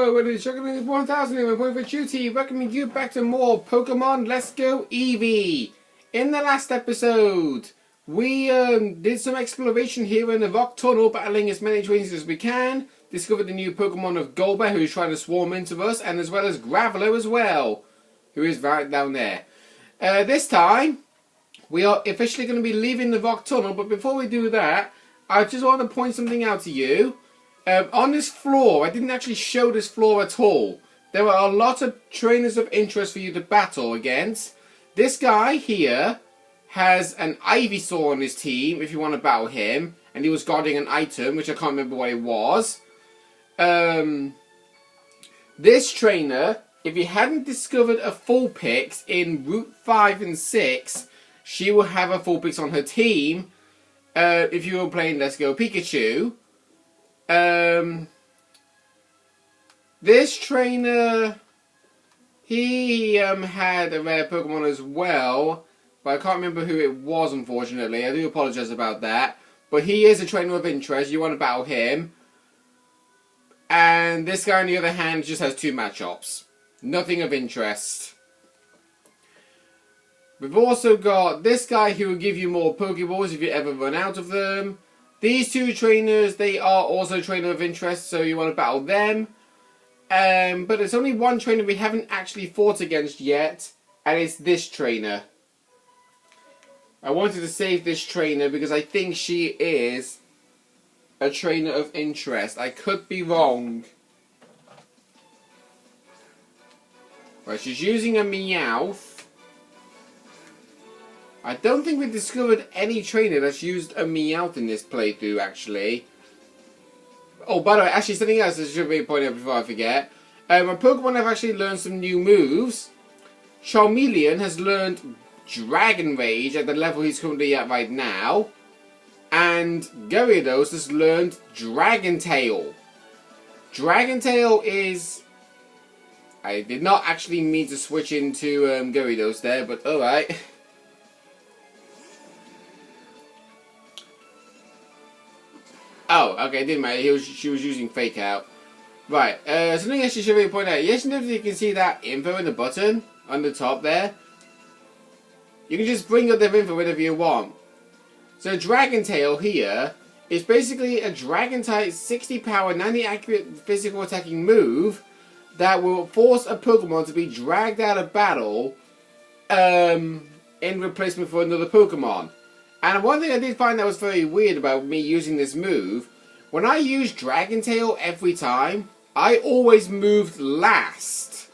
Hello, it is Sugar 1000 and we're for duty, welcoming you back to more Pokemon Let's Go Eevee. In the last episode, we did some exploration here in the rock tunnel, battling as many trainers as we can. Discovered the new Pokemon of Golbat, who's trying to swarm into us, and as well as Graveler as well, who is right down there. This time, we are officially going to be leaving the rock tunnel, but before we do that, I just want to point something out to you. On this floor, I didn't actually show this floor at all. There are a lot of trainers of interest for you to battle against. This guy here has an Ivysaur on his team, if you want to battle him. And he was guarding an item, which I can't remember what it was. This trainer, if you hadn't discovered a Vulpix in Route 5 and 6, she will have a Vulpix on her team. If you were playing Let's Go Pikachu. This trainer, he had a rare Pokemon as well, but I can't remember who it was, unfortunately. I do apologise about that. But he is a trainer of interest. You want to battle him. And this guy, on the other hand, just has two Machops. Nothing of interest. We've also got this guy who will give you more Pokeballs if you ever run out of them. These two trainers, they are also trainer of interest, so you want to battle them. But there's only one trainer we haven't actually fought against yet, and it's this trainer. I wanted to save this trainer because I think she is a trainer of interest. I could be wrong. Right, she's using a Meowth. I don't think we've discovered any trainer that's used a Meowth in this playthrough, actually. Oh, by the way, actually something else I should be pointing out before I forget. My Pokemon have actually learned some new moves. Charmeleon has learned Dragon Rage at the level he's currently at right now. And Gyarados has learned Dragon Tail. Dragon Tail is... I did not actually mean to switch into Gyarados there, but alright. Oh, okay, it didn't matter. She was using Fake Out. Right, something else you should really point out. Yes, you know, you can see that info in the button on the top there. You can just bring up their info whenever you want. So Dragon Tail here is basically a Dragon type 60 power, 90 accurate physical attacking move that will force a Pokemon to be dragged out of battle in replacement for another Pokemon. And one thing I did find that was very weird about me using this move, when I used Dragon Tail every time, I always moved last.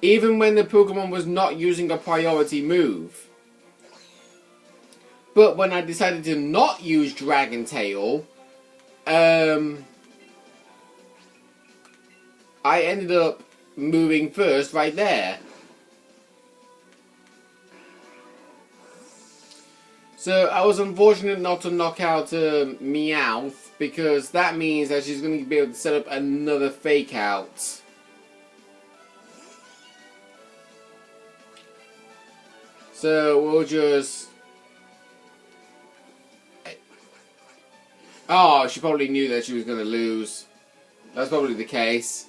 Even when the Pokemon was not using a priority move. But when I decided to not use Dragon Tail, I ended up moving first right there. So I was unfortunate not to knock out Meowth, because that means that she's going to be able to set up another Fake Out. So we'll just... Oh, she probably knew that she was going to lose. That's probably the case.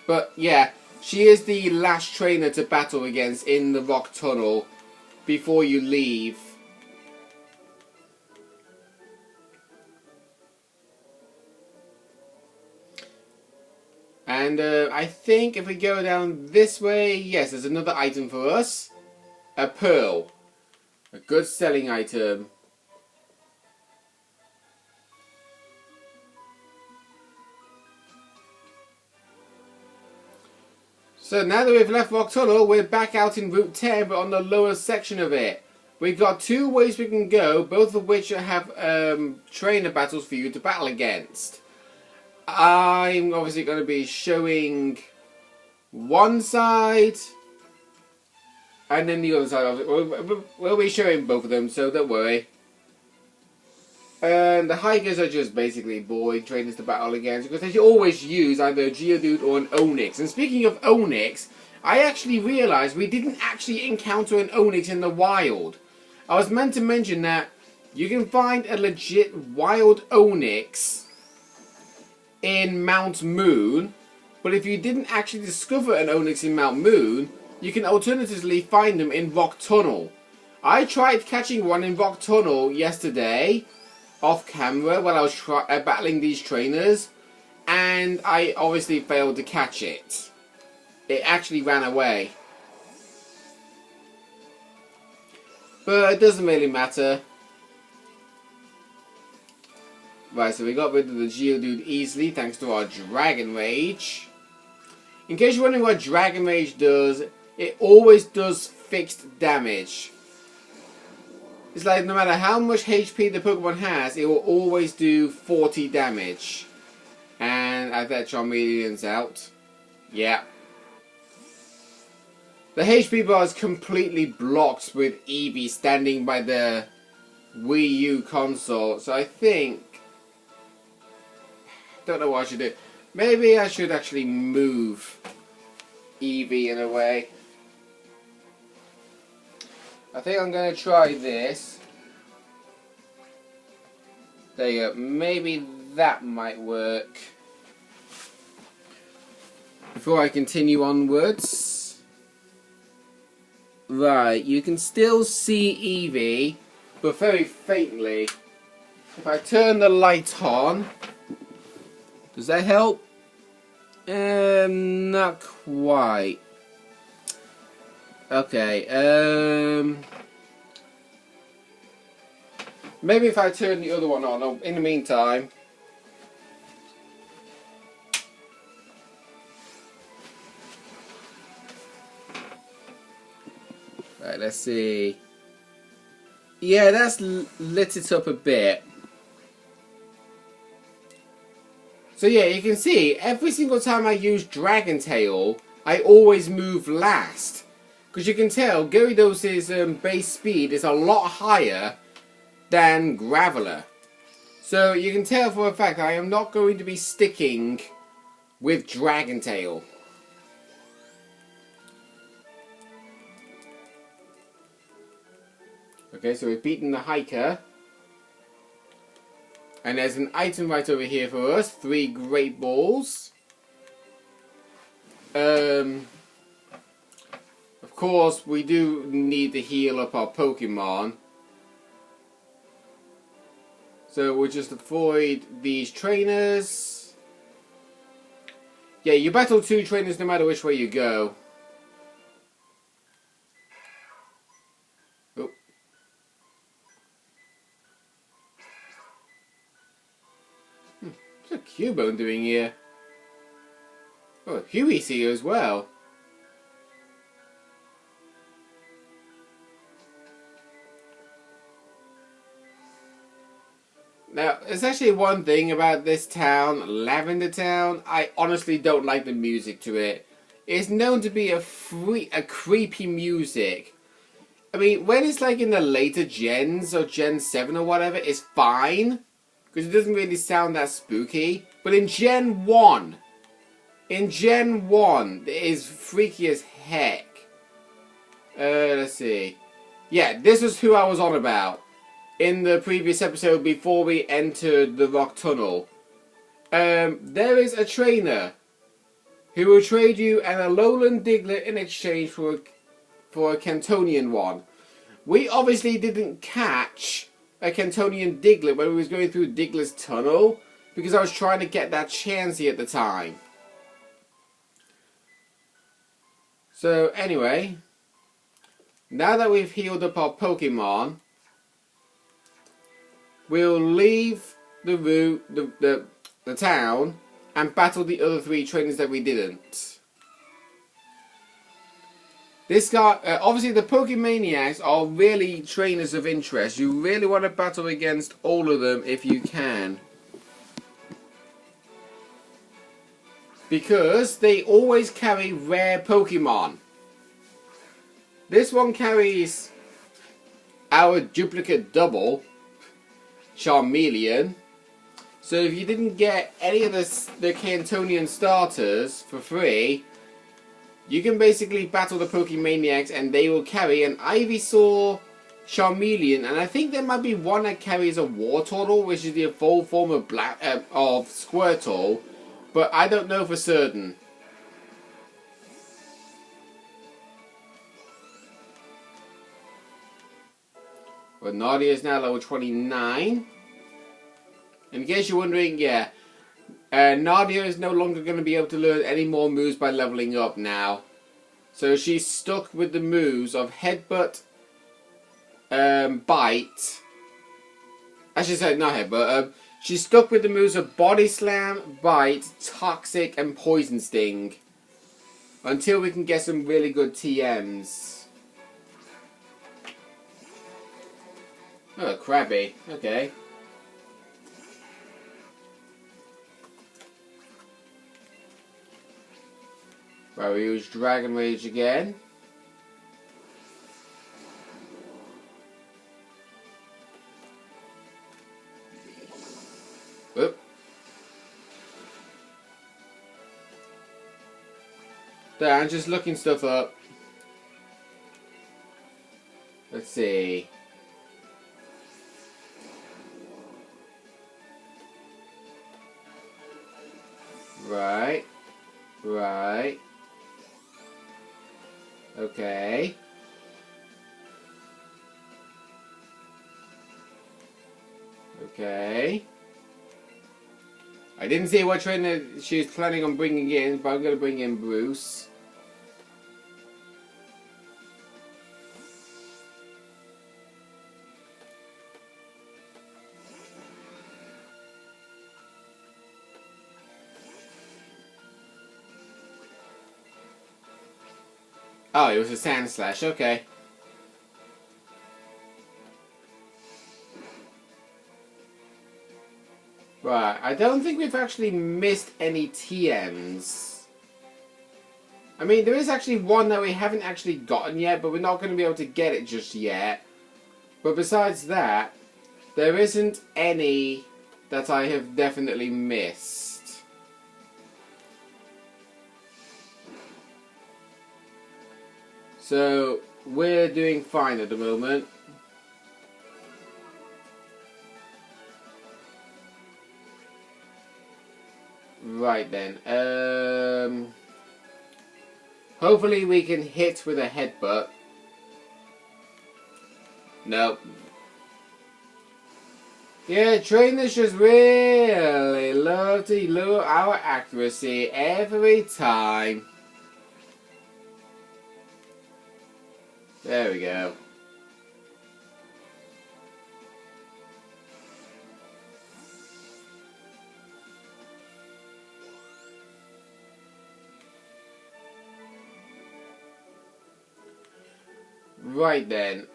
But yeah, she is the last trainer to battle against in the rock tunnel before you leave. And I think if we go down this way, yes, there's another item for us. A pearl. A good selling item. So now that we've left Rock Tunnel, we're back out in Route 10, but on the lower section of it. We've got two ways we can go, both of which have trainer battles for you to battle against. I'm obviously going to be showing one side, and then the other side. We'll be showing both of them, so don't worry. And the hikers are just basically boring trainers to battle against, because they always use either a Geodude or an Onix. And speaking of Onix, I actually realised we didn't actually encounter an Onix in the wild. I was meant to mention that you can find a legit wild Onix in Mount Moon, but if you didn't actually discover an Onyx in Mount Moon, you can alternatively find them in Rock Tunnel. I tried catching one in Rock Tunnel yesterday, off camera, while I was battling these trainers, and I obviously failed to catch it. It actually ran away. But it doesn't really matter. Right, so we got rid of the Geodude easily thanks to our Dragon Rage. In case you're wondering what Dragon Rage does, it always does fixed damage. It's like no matter how much HP the Pokemon has, it will always do 40 damage. And I bet Charmeleon's out. Yeah. The HP bar is completely blocked with Eevee standing by the Wii U console, so I think... don't know what I should do. Maybe I should actually move Eevee in a way. I think I'm going to try this. There you go. Maybe that might work. Before I continue onwards. Right, you can still see Eevee, but very faintly. If I turn the light on, does that help? Not quite. Okay, maybe if I turn the other one on, in the meantime. Right, let's see. Yeah, that's lit it up a bit. So yeah, you can see, every single time I use Dragon Tail, I always move last. Because you can tell, Gyarados' base speed is a lot higher than Graveler. So you can tell for a fact I am not going to be sticking with Dragon Tail. Okay, so we've beaten the Hiker. And there's an item right over here for us. 3 Great Balls. Of course, we do need to heal up our Pokemon. So we'll just avoid these trainers. Yeah, you battle 2 trainers no matter which way you go. Oh. What's a Cubone doing here? Oh, Huey's here as well. Now, there's actually one thing about this town, Lavender Town. I honestly don't like the music to it. It's known to be a creepy music. I mean, when it's like in the later gens, or Gen 7 or whatever, it's fine. Because it doesn't really sound that spooky. But in Gen 1, it is freaky as heck. Let's see. Yeah, this is who I was on about. In the previous episode before we entered the Rock Tunnel. There is a trainer who will trade you an Alolan Diglett in exchange for a Cantonian one. We obviously didn't catch a Cantonian Diglett when we was going through Diglett's tunnel because I was trying to get that Chansey at the time. So anyway, now that we've healed up our Pokemon, we'll leave the route, the town, and battle the other 3 trainers that we didn't. This guy, obviously the Pokemaniacs are really trainers of interest. You really want to battle against all of them if you can. Because they always carry rare Pokemon. This one carries our duplicate double, Charmeleon. So if you didn't get any of the Cantonian starters for free, you can basically battle the Pokemaniacs and they will carry an Ivysaur, Charmeleon, and I think there might be one that carries a Wartortle, which is the full form of of Squirtle, but I don't know for certain. But Nadia is now level 29. In case you're wondering, yeah, Nadia is no longer going to be able to learn any more moves by leveling up now. So she's stuck with the moves of Headbutt, Bite. I should say not Headbutt. She's stuck with the moves of Body Slam, Bite, Toxic, and Poison Sting. Until we can get some really good TMs. Oh, Krabby. Okay. Right, we use Dragon Rage again. Oop. There, I'm just looking stuff up. Let's see. Right. Right. Okay. Okay. I didn't see what trainer she was planning on bringing in, but I'm going to bring in Bruce. Oh, it was a Sand Slash, okay. Right, I don't think we've actually missed any TMs. I mean, there is actually one that we haven't actually gotten yet, but we're not going to be able to get it just yet. But besides that, there isn't any that I have definitely missed. So, we're doing fine at the moment. Right then, hopefully we can hit with a headbutt. Nope. Yeah, trainers just really love to lure our accuracy every time. There we go. Right then,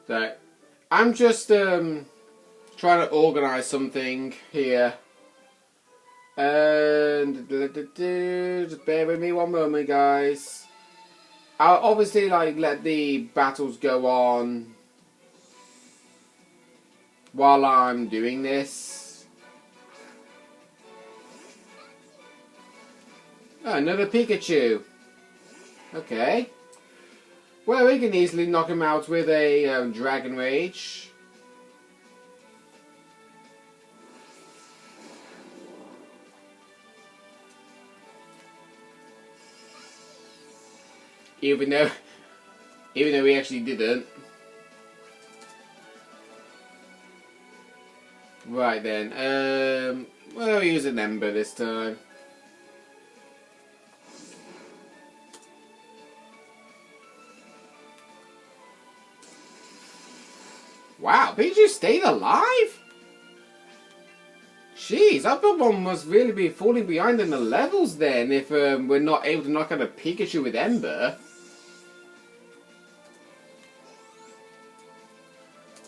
so I'm just trying to organize something here, and just bear with me one moment, guys. I'll obviously let the battles go on while I'm doing this. Oh, another Pikachu. Okay. Well, we can easily knock him out with a Dragon Rage. Even though we actually didn't. Right then, we'll use an Ember this time. Wow, Pikachu stayed alive? Jeez, our Pokemon must really be falling behind in the levels then if we're not able to knock out a Pikachu with Ember.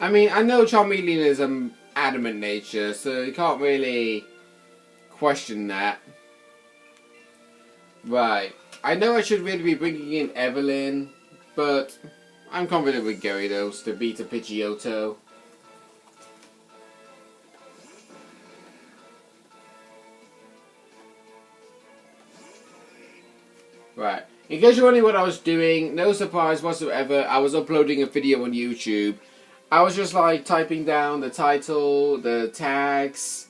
I mean, I know Charmeleon is adamant nature, so you can't really question that. Right. I know I should really be bringing in Evelyn, but I'm confident with Gyarados to beat a Pidgeotto. Right. In case you're wondering what I was doing, no surprise whatsoever, I was uploading a video on YouTube. I was just like typing down the title, the tags,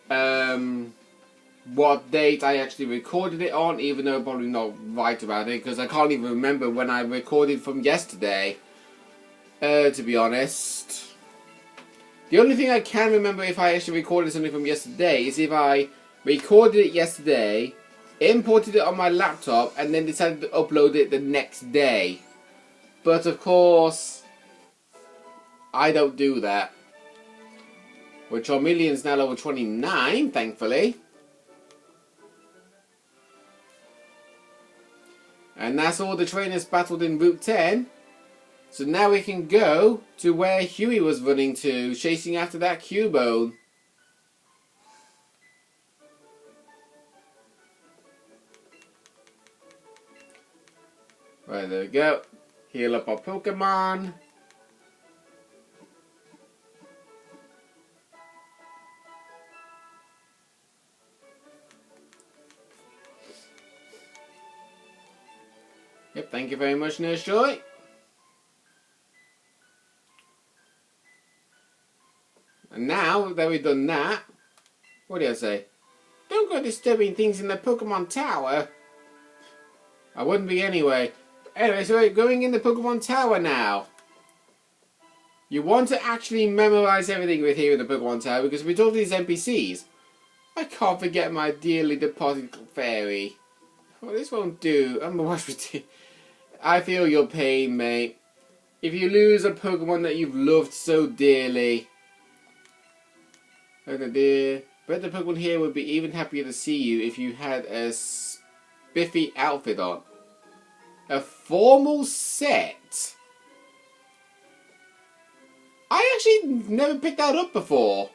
what date I actually recorded it on, even though I'm probably not right about it, because I can't even remember when I recorded from yesterday, to be honest. The only thing I can remember if I actually recorded something from yesterday is if I recorded it yesterday, imported it on my laptop, and then decided to upload it the next day. But of course, I don't do that. Which Charmeleon's now level 29, thankfully. And that's all the trainers battled in Route 10. So now we can go to where Huey was running to, chasing after that Cubone. Right, there we go. Heal up our Pokemon. Yep, thank you very much, Nurse Joy. And now that we've done that, what do I say? Don't go disturbing things in the Pokemon Tower. I wouldn't be anyway. Anyway, so we're going in the Pokemon Tower now. You want to actually memorize everything with here in the Pokemon Tower, because we talk to these NPCs. I can't forget my dearly departed fairy. Well, this won't do. I'm gonna watch it. I feel your pain, mate. If you lose a Pokemon that you've loved so dearly. Oh dear. Bet the Pokemon here would be even happier to see you if you had a spiffy outfit on. A formal set? I actually never picked that up before.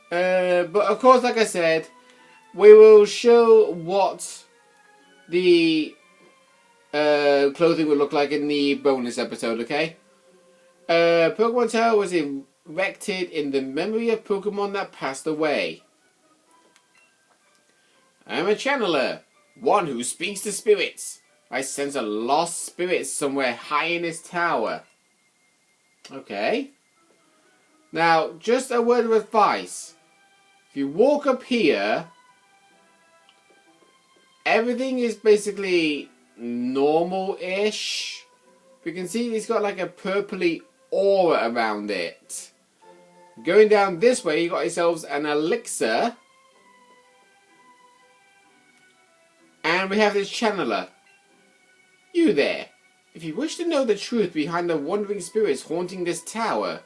But of course, like I said, we will show what the clothing would look like in the bonus episode, okay? Pokemon Tower was erected in the memory of Pokemon that passed away. I'm a channeler, one who speaks to spirits. I sense a lost spirit somewhere high in this tower. Okay. Now, just a word of advice. If you walk up here, everything is basically normal-ish. You can see it's got like a purpley aura around it. Going down this way, you got yourselves an elixir. And we have this channeler. You there. If you wish to know the truth behind the wandering spirits haunting this tower,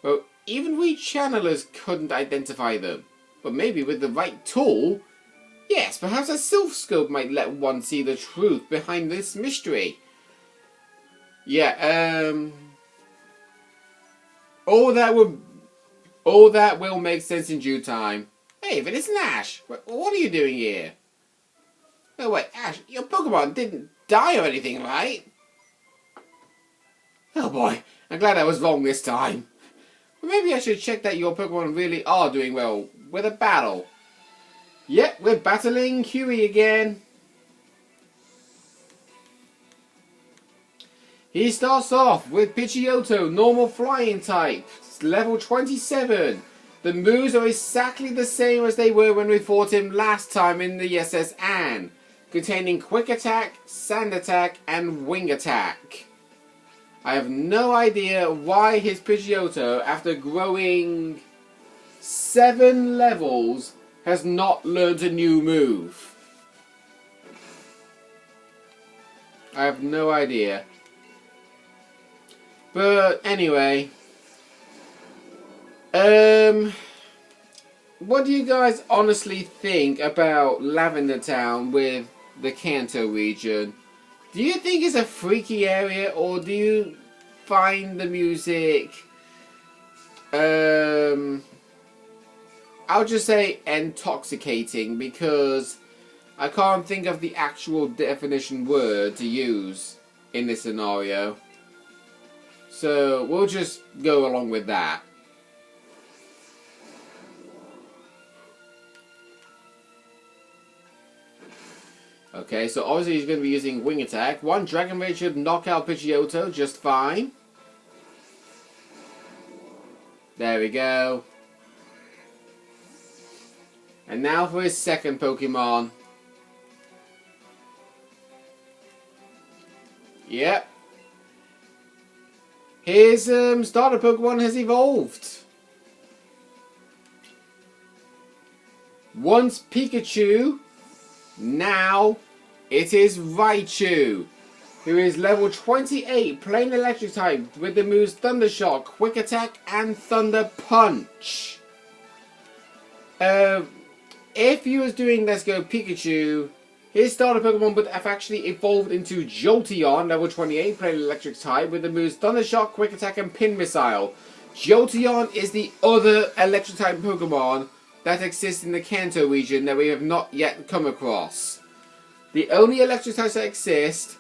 well, even we channelers couldn't identify them. But maybe with the right tool, yes, perhaps a Sylph Scope might let one see the truth behind this mystery. Yeah, all that will make sense in due time. Hey, but it's Ash. What are you doing here? Oh wait, Ash, your Pokemon didn't die or anything, right? Oh boy, I'm glad I was wrong this time. Well, maybe I should check that your Pokemon really are doing well with a battle. Yep, we're battling Huey again. He starts off with Pidgeotto, normal flying type, level 27. The moves are exactly the same as they were when we fought him last time in the SS Anne, containing Quick Attack, Sand Attack, and Wing Attack. I have no idea why his Pidgeotto, after growing 7 levels, has not learned a new move. I have no idea. But anyway, what do you guys honestly think about Lavender Town with the Kanto region? Do you think it's a freaky area, or do you find the music, I'll just say intoxicating, because I can't think of the actual definition word to use in this scenario. So we'll just go along with that. Okay, so obviously he's going to be using Wing Attack. One Dragon Rage should knock out Pidgeotto just fine. There we go. And now for his second Pokemon. Yep. His starter Pokemon has evolved. Once Pikachu, now it is Raichu, who is level 28, plain electric type, with the moves Thunder Shock, Quick Attack, and Thunder Punch. If he was doing Let's Go Pikachu, his starter Pokemon would have actually evolved into Jolteon, level 28, plain electric type, with the moves Thunder Shock, Quick Attack, and Pin Missile. Jolteon is the other electric type Pokemon that exists in the Kanto region that we have not yet come across. The only electric types that exist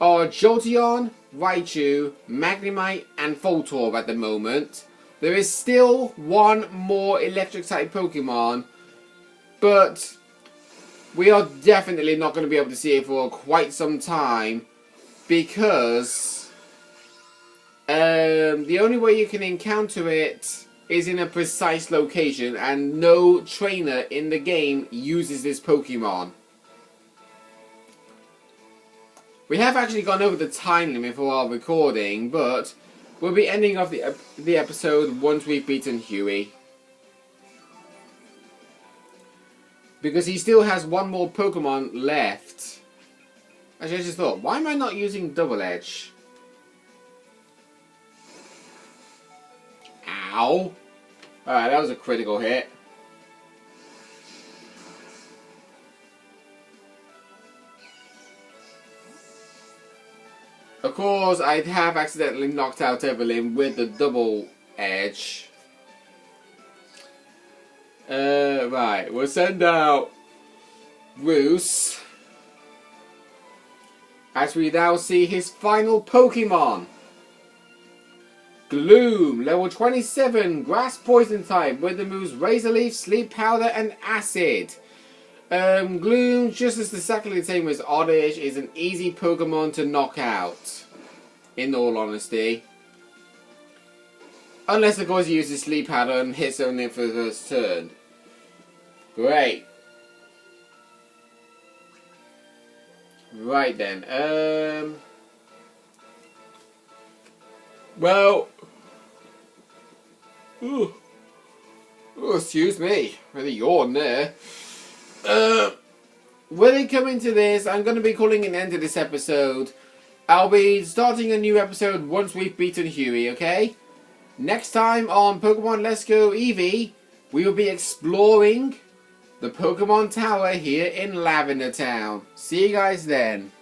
are Jolteon, Raichu, Magnemite, and Voltorb at the moment. There is still one more electric type Pokemon, but we are definitely not going to be able to see it for quite some time, because the only way you can encounter it is in a precise location, and no trainer in the game uses this Pokemon. We have actually gone over the time limit for our recording, but we'll be ending off the episode once we've beaten Huey. Because he still has one more Pokemon left. Actually, I just thought, why am I not using Double Edge? Ow! Alright, that was a critical hit. Of course, I have accidentally knocked out Evelyn with the Double Edge. Right, we'll send out Roos as we now see his final Pokemon. Gloom, level 27, Grass Poison type, with the moves Razor Leaf, Sleep Powder, and Acid. Gloom, just as exactly the same as Oddish, is an easy Pokemon to knock out, in all honesty. Unless, of course, he uses Sleep Powder and hits only for the first turn. Great. Right then, well, oh, excuse me, really yawn there. When it comes to this, I'm going to be calling an end to this episode. I'll be starting a new episode once we've beaten Huey, okay? Next time on Pokemon Let's Go Eevee, we will be exploring the Pokemon Tower here in Lavender Town. See you guys then.